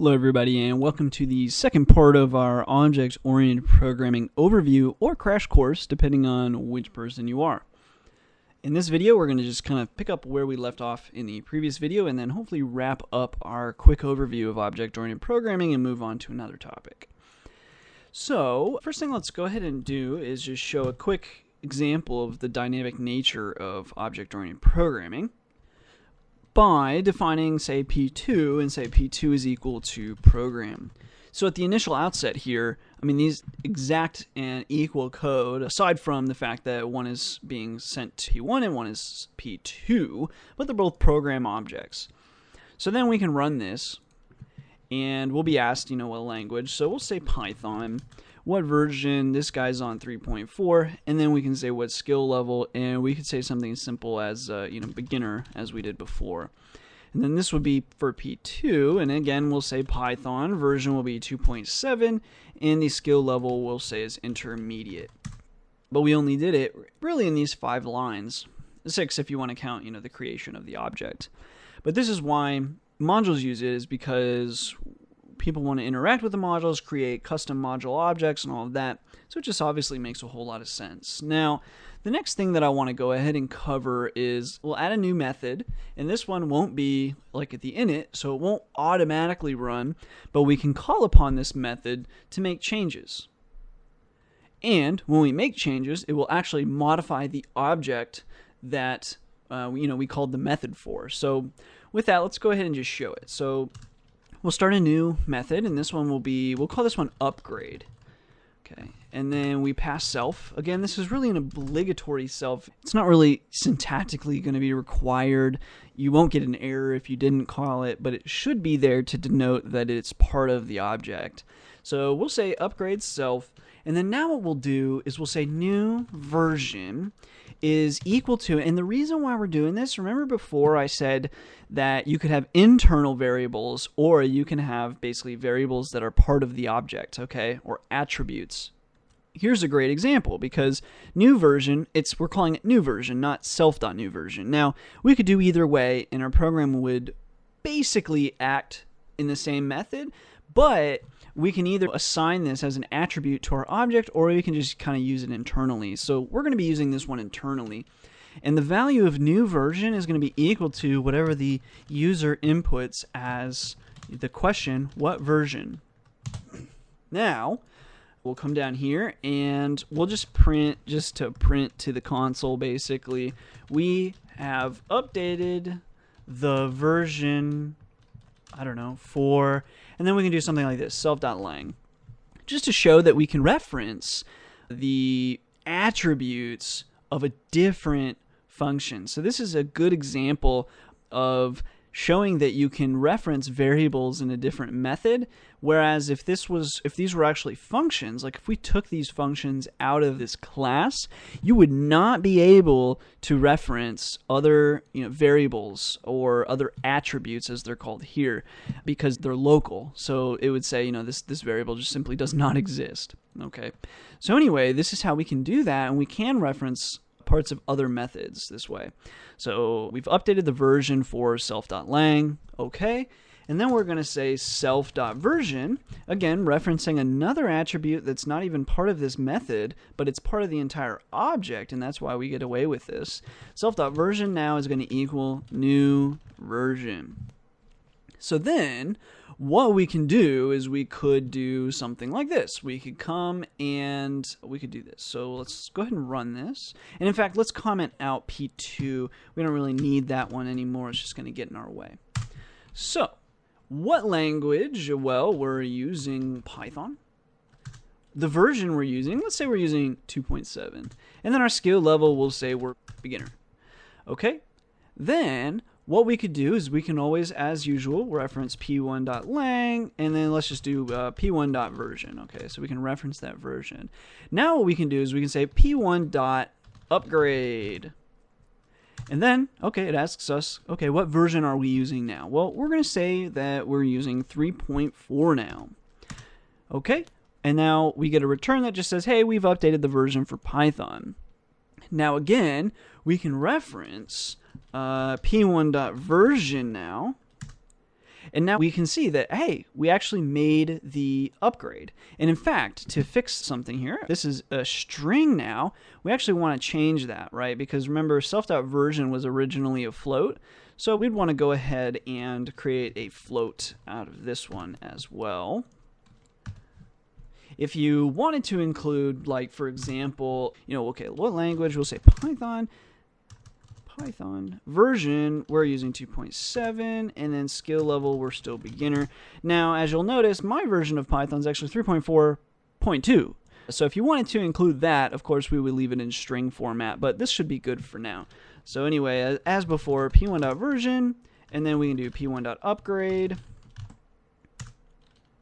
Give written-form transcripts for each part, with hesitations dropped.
Hello everybody, and welcome to the second part of our object-oriented programming overview or crash course, depending on which person you are. In this video, we're going to just kind of pick up where we left off in the previous video and then hopefully wrap up our quick overview of object-oriented programming and move on to another topic. So, first thing let's go ahead and do is just show a quick example of the dynamic nature of object-oriented programming by defining, say, P2, and say P2 is equal to program. So at the initial outset here, I mean, these exact and equal code, aside from the fact that one is being sent to P1 and one is P2, but they're both program objects. So then we can run this, and we'll be asked, what language. So we'll say Python. What version? This guy's on 3.4, and then we can say what skill level, and we could say something as simple as beginner, as we did before. And then this would be for P2, and again we'll say Python. Version will be 2.7, and the skill level we'll say is intermediate. But we only did it really in these 5 lines, 6 if you want to count the creation of the object. But this is why modules use it, is because people want to interact with the modules, create custom module objects and all of that. So it just obviously makes a whole lot of sense. Now, the next thing that I want to go ahead and cover is we'll add a new method, and this one won't be like at the init, so it won't automatically run, but we can call upon this method to make changes. And when we make changes, it will actually modify the object that we called the method for. So with that, let's go ahead and just show it. So we'll start a new method, and this one will be, we'll call this one upgrade. Okay, and then we pass self. Again, this is really an obligatory self. It's not really syntactically going to be required. You won't get an error if you didn't call it, but it should be there to denote that it's part of the object. So we'll say upgrade self, and then now what we'll do is we'll say new version is equal to, and the reason why we're doing this, remember before I said that you could have internal variables, or you can have basically variables that are part of the object, okay, or attributes. Here's a great example, because new version, we're calling it new version, not self.newVersion. Now, we could do either way, and our program would basically act in the same method, but we can either assign this as an attribute to our object, or we can just kind of use it internally. So we're going to be using this one internally. And the value of new version is going to be equal to whatever the user inputs as the question, what version? Now, we'll come down here and we'll just print, just to print to the console basically, we have updated the version, I don't know, for, and then we can do something like this, self.lang, just to show that we can reference the attributes of a different function. So this is a good example of showing that you can reference variables in a different method, whereas if these were actually functions, like if we took these functions out of this class, you would not be able to reference other variables or other attributes, as they're called here, because they're local. So it would say this variable just simply does not exist. Okay, so anyway, this is how we can do that, and we can reference parts of other methods this way. So we've updated the version for self.lang, okay, and then we're going to say self.version, again referencing another attribute that's not even part of this method, but it's part of the entire object, and that's why we get away with this. Self.version now is going to equal new version. So then what we can do is we could do something like this. We could come and we could do this. So let's go ahead and run this. And in fact, let's comment out P2. We don't really need that one anymore. It's just going to get in our way. So what language? Well, we're using Python. The version we're using, let's say we're using 2.7. And then our skill level, we'll say we're beginner. Okay? Then what we could do is we can always, as usual, reference p1.lang, and then let's just do p1.version. Okay, so we can reference that version. Now what we can do is we can say p1.upgrade. And then, okay, it asks us, okay, what version are we using now? Well, we're going to say that we're using 3.4 now. Okay, and now we get a return that just says, hey, we've updated the version for Python. Now again, we can reference p1.version now, And now we can see that, hey, we actually made the upgrade. And in fact, to fix something here, this is a string now. We actually want to change that, right? Because remember, self.version was originally a float. So we'd want to go ahead and create a float out of this one as well. If you wanted to include, like, for example, okay, what language? We'll say Python version, we're using 2.7, and then skill level, we're still beginner. Now, as you'll notice, my version of Python is actually 3.4.2. So if you wanted to include that, of course, we would leave it in string format, but this should be good for now. So anyway, as before, p1.version, and then we can do p1.upgrade,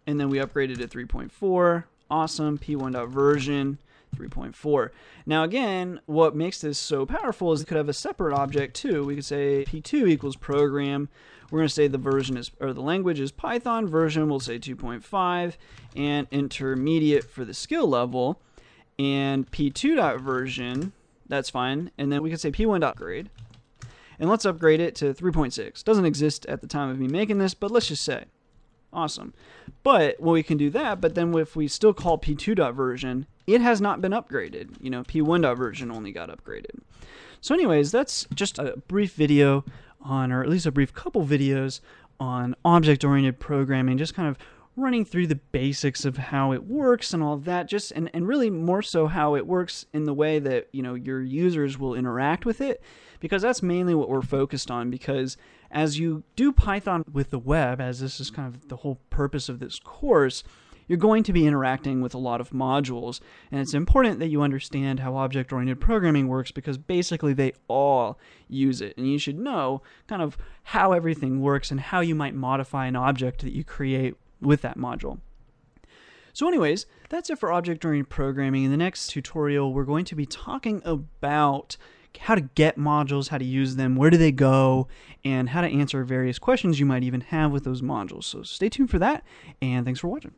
and then we upgraded to 3.4. Awesome, p1.version 3.4. Now again, what makes this so powerful is we could have a separate object too. We could say p2 equals program. We're going to say the version is, or the language is Python, version we'll say 2.5, and intermediate for the skill level, and p2.version, that's fine, and then we could say p1.upgrade, and let's upgrade it to 3.6. Doesn't exist at the time of me making this, but let's just say. Awesome. But well, we can do that, but then if we still call p2.version, it has not been upgraded. P1.version only got upgraded. So anyways, that's just a brief video on, or at least a brief couple videos on object-oriented programming, just kind of running through the basics of how it works and all of that, just and really more so how it works in the way that your users will interact with it, because that's mainly what we're focused on. Because as you do Python with the web, as this is kind of the whole purpose of this course, you're going to be interacting with a lot of modules, and it's important that you understand how object-oriented programming works, because basically they all use it, and you should know kind of how everything works and how you might modify an object that you create with that module. So anyways, that's it for object-oriented programming. In the next tutorial, we're going to be talking about how to get modules, how to use them, where do they go, and how to answer various questions you might even have with those modules. So stay tuned for that, and thanks for watching.